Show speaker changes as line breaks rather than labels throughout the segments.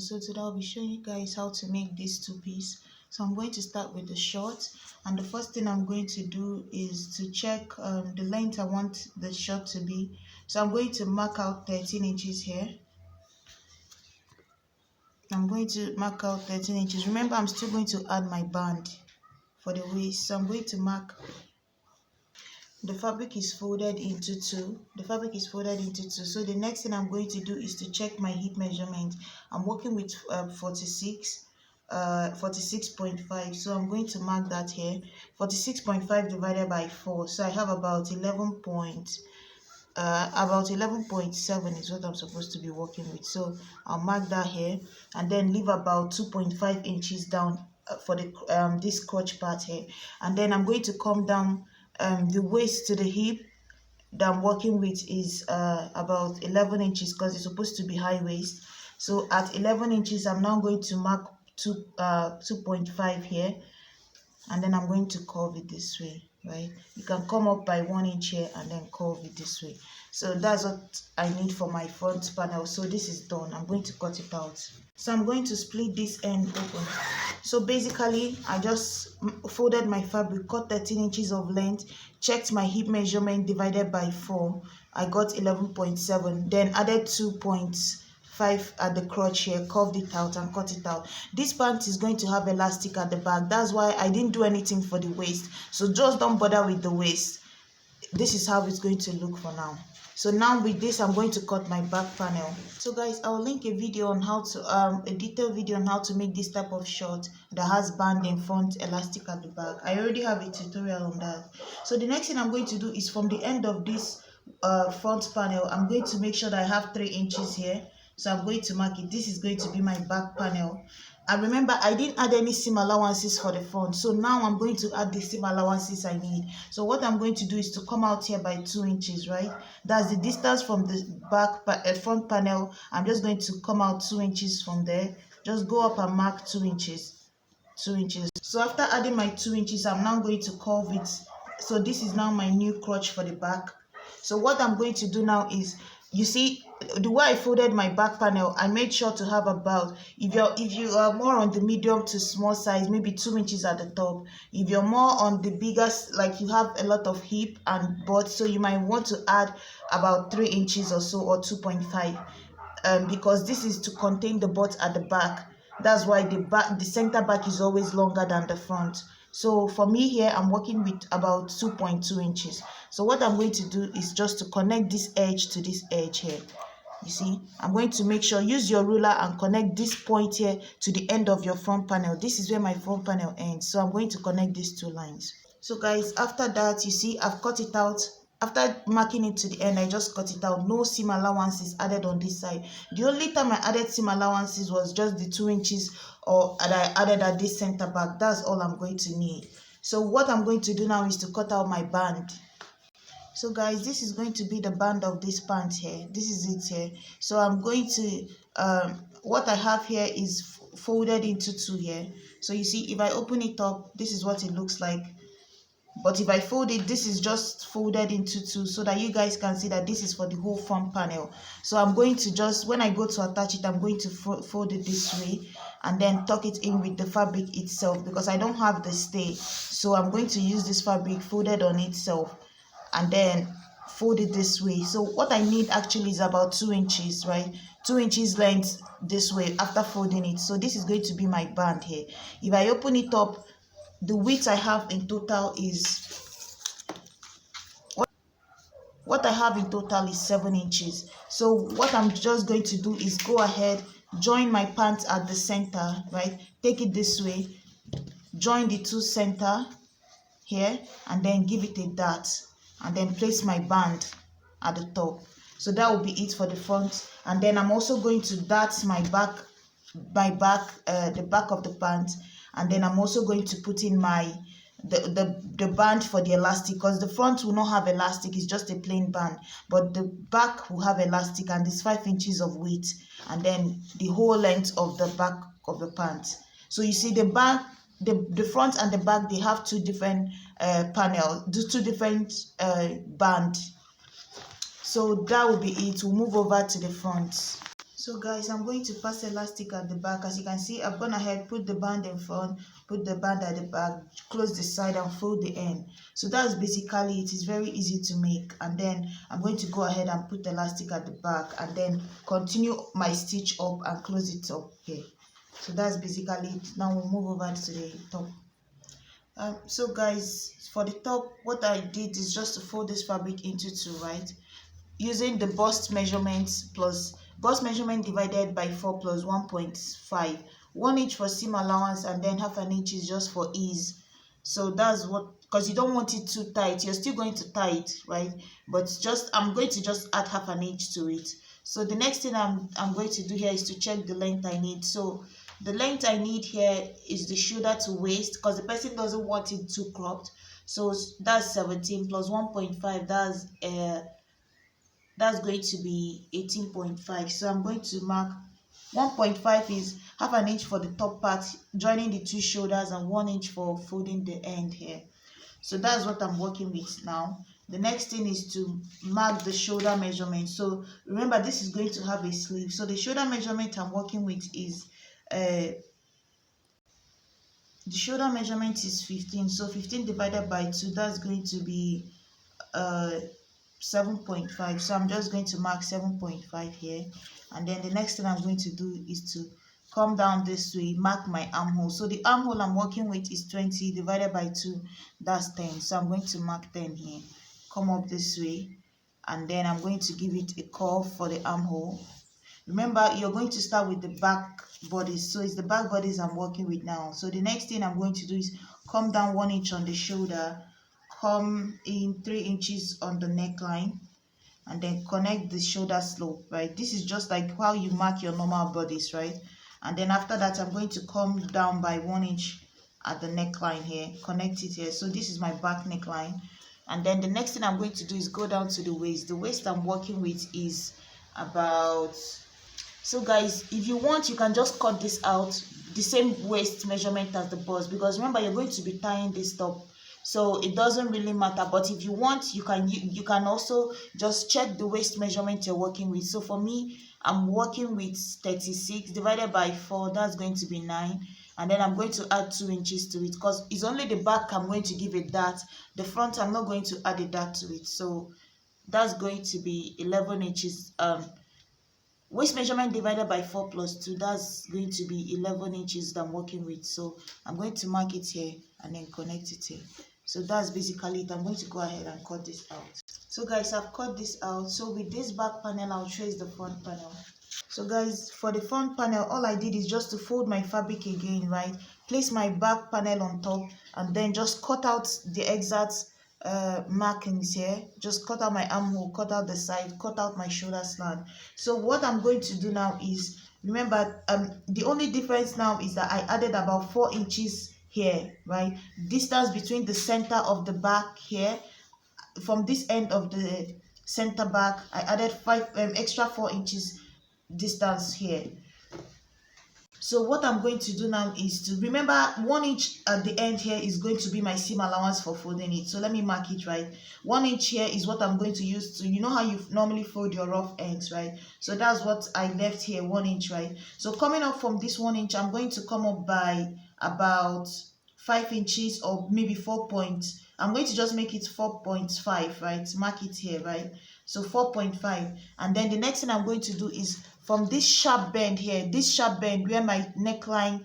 So today I'll be showing you guys how to make this two-piece. So I'm going to start with the short, and the first thing I'm going to do is to check the length I want the short to be. So I'm going to mark out 13 inches here. I'm going to mark out 13 inches. Remember, I'm still going to add my band for the waist. So I'm going to mark. The fabric is folded into two. So the next thing I'm going to do is to check my hip measurement. I'm working with 46.5. So I'm going to mark that here. 46.5 divided by 4. So I have about 11.7 is what I'm supposed to be working with. So I'll mark that here and then leave about 2.5 inches down for the this crotch part here, and then I'm going to come down. The waist to the hip that I'm working with is about 11 inches because it's supposed to be high waist. So at 11 inches, I'm now going to mark 2.5 here, and then I'm going to curve it this way, right? You can come up by 1 inch here and then curve it this way. So that's what I need for my front panel. So this is done. I'm going to cut it out. So I'm going to split this end open. So basically, I just folded my fabric, cut 13 inches of length, checked my hip measurement divided by 4. I got 11.7, then added 2.5 at the crotch here, curved it out and cut it out. This pant is going to have elastic at the back. That's why I didn't do anything for the waist. So just don't bother with the waist. This is how it's going to look for now. So now with this, I'm going to cut my back panel. So guys, I'll link a video on how to a detailed video on how to make this type of short that has band in front, elastic at the back. I already have a tutorial on that. So the next thing I'm going to do is from the end of this front panel, I'm going to make sure that I have 3 inches here. So I'm going to mark it. This is going to be my back panel. And remember, I didn't add any seam allowances for the front. So now I'm going to add the seam allowances I need. So what I'm going to do is to come out here by 2 inches, right? That's the distance from the front panel. I'm just going to come out 2 inches from there. Just go up and mark 2 inches. 2 inches. So after adding my 2 inches, I'm now going to curve it. So this is now my new crotch for the back. So what I'm going to do now is, you see, the way I folded my back panel, I made sure to have about, if you are more on the medium to small size, maybe 2 inches at the top. If you're more on the biggest, like you have a lot of hip and butt, so you might want to add about 3 inches or so, or 2.5, because this is to contain the butt at the back. That's why the center back is always longer than the front. So for me here, I'm working with about 2.2 inches. So what I'm going to do is just to connect this edge to this edge here. You see, I'm going to make sure, use your ruler and connect this point here to the end of your front panel. This is where my front panel ends. So I'm going to connect these two lines. So guys, after that, you see, I've cut it out. After marking it to the end, I just cut it out. No seam allowances added on this side. The only time I added seam allowances was just the 2 inches that I added at this center back. That's all I'm going to need. So what I'm going to do now is to cut out my band. So guys, this is going to be the band of this pant here. This is it here. So I'm going to, what I have here is folded into two here. So you see, if I open it up, this is what it looks like. But if I fold it, this is just folded into two, so that you guys can see that this is for the whole front panel. So I'm going to just, when I go to attach it, I'm going to fold it this way and then tuck it in with the fabric itself, because I don't have the stay. So I'm going to use this fabric folded on itself and then fold it this way. So what I need actually is about 2 inches, right? 2 inches length this way after folding it. So this is going to be my band here. If I open it up, the width I have in total is, what I have in total is 7 inches. So what I'm just going to do is go ahead, join my pant at the center, right? Take it this way, join the two center here, and then give it a dart, and then place my band at the top. So that will be it for the front. And then I'm also going to dart the back of the pant. And then I'm also going to put in the band for the elastic, because the front will not have elastic, it's just a plain band, but the back will have elastic, and it's 5 inches of width, and then the whole length of the back of the pant. So you see, the back, the front and the back, they have two different two different band. So that will be it. We'll move over to the front. So guys, I'm going to pass elastic at the back. As you can see, I've gone ahead, put the band in front, put the band at the back, close the side and fold the end. So that's basically it. Is very easy to make. And then I'm going to go ahead and put the elastic at the back and then continue my stitch up and close it up here. So that's basically it. Now we'll move over to the top. So guys, for the top, what I did is just to fold this fabric into two, right? Using the bust measurement divided by 4 plus 1.5, 1 inch for seam allowance, and then half an inch is just for ease. So that's what, because you don't want it too tight, you're still going to tie it, right? But I'm going to just add half an inch to it. So the next thing I'm going to do here is to check the length I need. So the length I need here is the shoulder to waist, because the person doesn't want it too cropped. So that's 17 plus 1.5, that's going to be 18.5. So I'm going to mark 1.5 is half an inch for the top part, joining the two shoulders, and 1 inch for folding the end here. So that's what I'm working with now. The next thing is to mark the shoulder measurement. So remember, this is going to have a sleeve. So the shoulder measurement I'm working with is the shoulder measurement is 15. So 15 divided by 2, that's going to be 7.5. So I'm just going to mark 7.5 here. And then the next thing I'm going to do is to come down this way, mark my armhole. So the armhole I'm working with is 20 divided by 2, that's 10. So I'm going to mark 10 here, come up this way, and then I'm going to give it a curve for the armhole. Remember, you're going to start with the back bodies. So it's the back bodies I'm working with now. So the next thing I'm going to do is come down 1 inch on the shoulder, come in 3 inches on the neckline, and then connect the shoulder slope, right? This is just like how you mark your normal bodies, right? And then after that, I'm going to come down by 1 inch at the neckline here, connect it here. So this is my back neckline. And then the next thing I'm going to do is go down to the waist. The waist I'm working with is about, so guys, if you want, you can just cut this out, the same waist measurement as the bust, because remember, you're going to be tying this top, so it doesn't really matter. But if you want, you can also just check the waist measurement you're working with. So for me, I'm working with 36 divided by 4, that's going to be 9. And then I'm going to add 2 inches to it, because it's only the back I'm going to give a dart. The front, I'm not going to add a dart to it. So that's going to be 11 inches. Waist measurement divided by 4 plus 2, that's going to be 11 inches that I'm working with. So I'm going to mark it here and then connect it here. So that's basically it. I'm going to go ahead and cut this out. So guys, I've cut this out. So with this back panel, I'll trace the front panel. So guys, for the front panel, all I did is just to fold my fabric again, right? Place my back panel on top, and then just cut out the exact markings here. Just cut out my armhole, cut out the side, cut out my shoulder slant. So what I'm going to do now is, remember, the only difference now is that I added about 4 inches here, right? Distance between the center of the back here, from this end of the center back, I added extra 4 inches distance here. So what I'm going to do now is to remember 1 inch at the end here is going to be my seam allowance for folding it. So let me mark it, right? 1 inch here is what I'm going to use to, you know how you normally fold your rough ends, right? So that's what I left here, 1 inch, right? So coming up from this 1 inch, I'm going to come up by about 5 inches, or maybe 4 points. I'm going to just make it 4.5, right? Mark it here, right? So 4.5. And then the next thing I'm going to do is from this sharp bend here, this sharp bend where my neckline,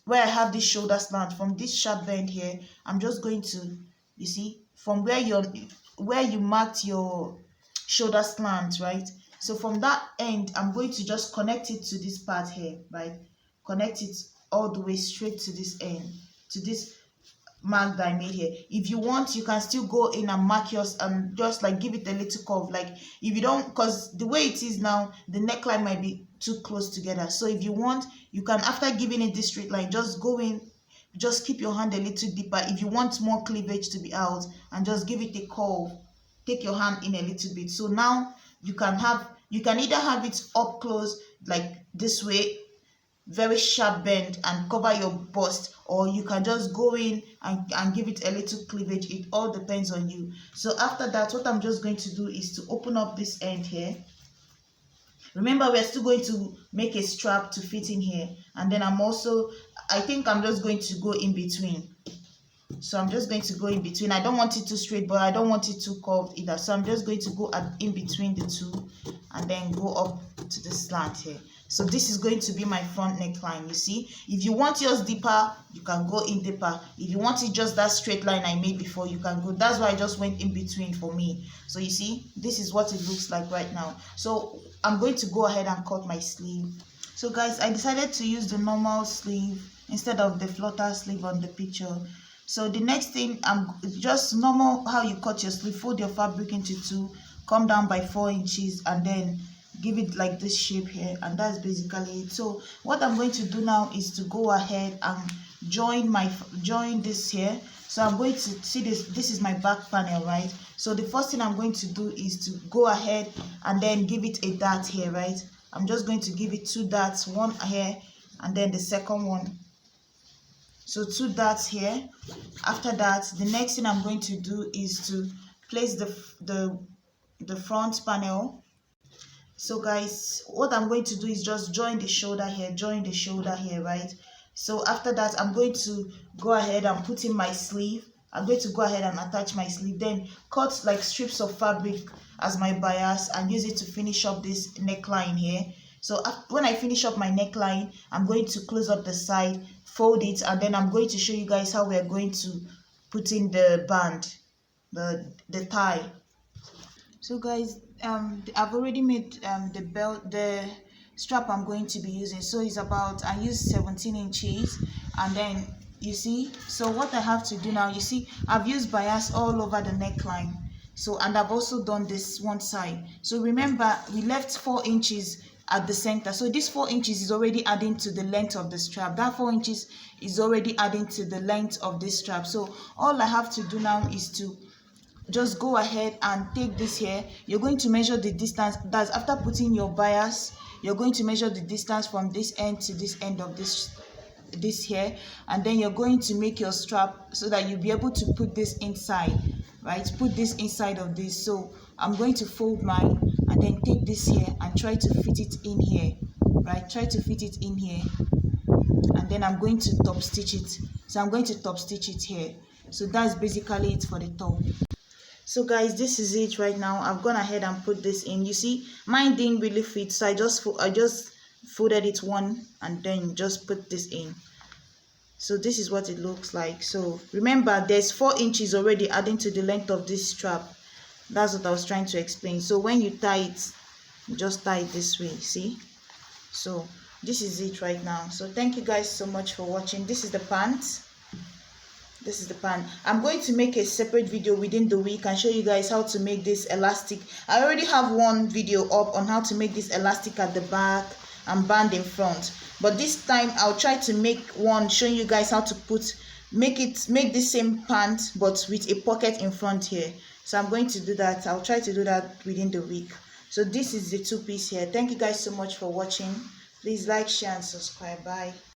where I have this shoulder slant, from this sharp bend here, I'm just going to, you see, from where you marked your shoulder slant, right? So from that end, I'm going to just connect it to this part here, right? Connect it all the way straight to this end, to this mark that I made here. If you want, you can still go in and mark yours and just like give it a little curve. Like if you don't, because the way it is now, the neckline might be too close together. So if you want, you can, after giving it this straight line, just go in, just keep your hand a little deeper. If you want more cleavage to be out, and just give it a curve, take your hand in a little bit. So now you can either have it up close like this way, very sharp bend, and cover your bust, or you can just go in and give it a little cleavage. It all depends on you. So after that, what I'm just going to do is to open up this end here. Remember, we're still going to make a strap to fit in here, and then I think I'm just going to go in between. So I'm just going to go in between. I don't want it too straight, but I don't want it too curved either. So I'm just going to go in between the two and then go up to the slant here. So this is going to be my front neckline. You see, if you want yours deeper, you can go in deeper. If you want it just that straight line I made before, you can go. That's why I just went in between for me. So you see, this is what it looks like right now. So I'm going to go ahead and cut my sleeve. So guys, I decided to use the normal sleeve instead of the flutter sleeve on the picture. So the next thing, I'm just normal how you cut your sleeve. Fold your fabric into two, come down by 4 inches, and then give it like this shape here, and that's basically it. So what I'm going to do now is to go ahead and join this here. So I'm going to see this is my back panel, right? So the first thing I'm going to do is to go ahead and then give it a dart here, right? I'm just going to give it 2 darts, one here and then the second one. So 2 darts here. After that, the next thing I'm going to do is to place the front panel. So guys, what I'm going to do is just join the shoulder here, right? So after that, I'm going to go ahead and put in my sleeve. I'm going to go ahead and attach my sleeve, then cut like strips of fabric as my bias and use it to finish up this neckline here. So when I finish up my neckline, I'm going to close up the side, fold it, and then I'm going to show you guys how we're going to put in the band, the tie. So guys, I've already made the strap I'm going to be using. So it's about, I use 17 inches, and then you see, so what I have to do now, you see, I've used bias all over the neckline. So, and I've also done this one side. So remember, we left 4 inches at the center. So this 4 inches is already adding to the length of the strap. That 4 inches is already adding to the length of this strap. So all I have to do now is to just go ahead and take this here. You're going to measure the distance. That's after putting your bias, you're going to measure the distance from this end to this end of this here, and then you're going to make your strap so that you'll be able to put this inside, right? Put this inside of this. So I'm going to fold mine and then take this here and try to fit it in here, right? Try to fit it in here, and then I'm going to top stitch it. So I'm going to top stitch it here. So that's basically it for the top. So guys, this is it right now. I've gone ahead and put this in. You see, mine didn't really fit, so I just folded it one and then just put this in. So this is what it looks like. So remember, there's 4 inches already adding to the length of this strap. That's what I was trying to explain. So when you tie it, just tie it this way, see? So this is it right now. So thank you guys so much for watching. This is the pants. This is the pant. I'm going to make a separate video within the week and show you guys how to make this elastic. I already have one video up on how to make this elastic at the back and band in front, but this time I'll try to make one showing you guys how to make this same pant but with a pocket in front here. So I'm going to do that. I'll try to do that within the week. So this is the 2-piece here. Thank you guys so much for watching. Please like, share and subscribe. Bye.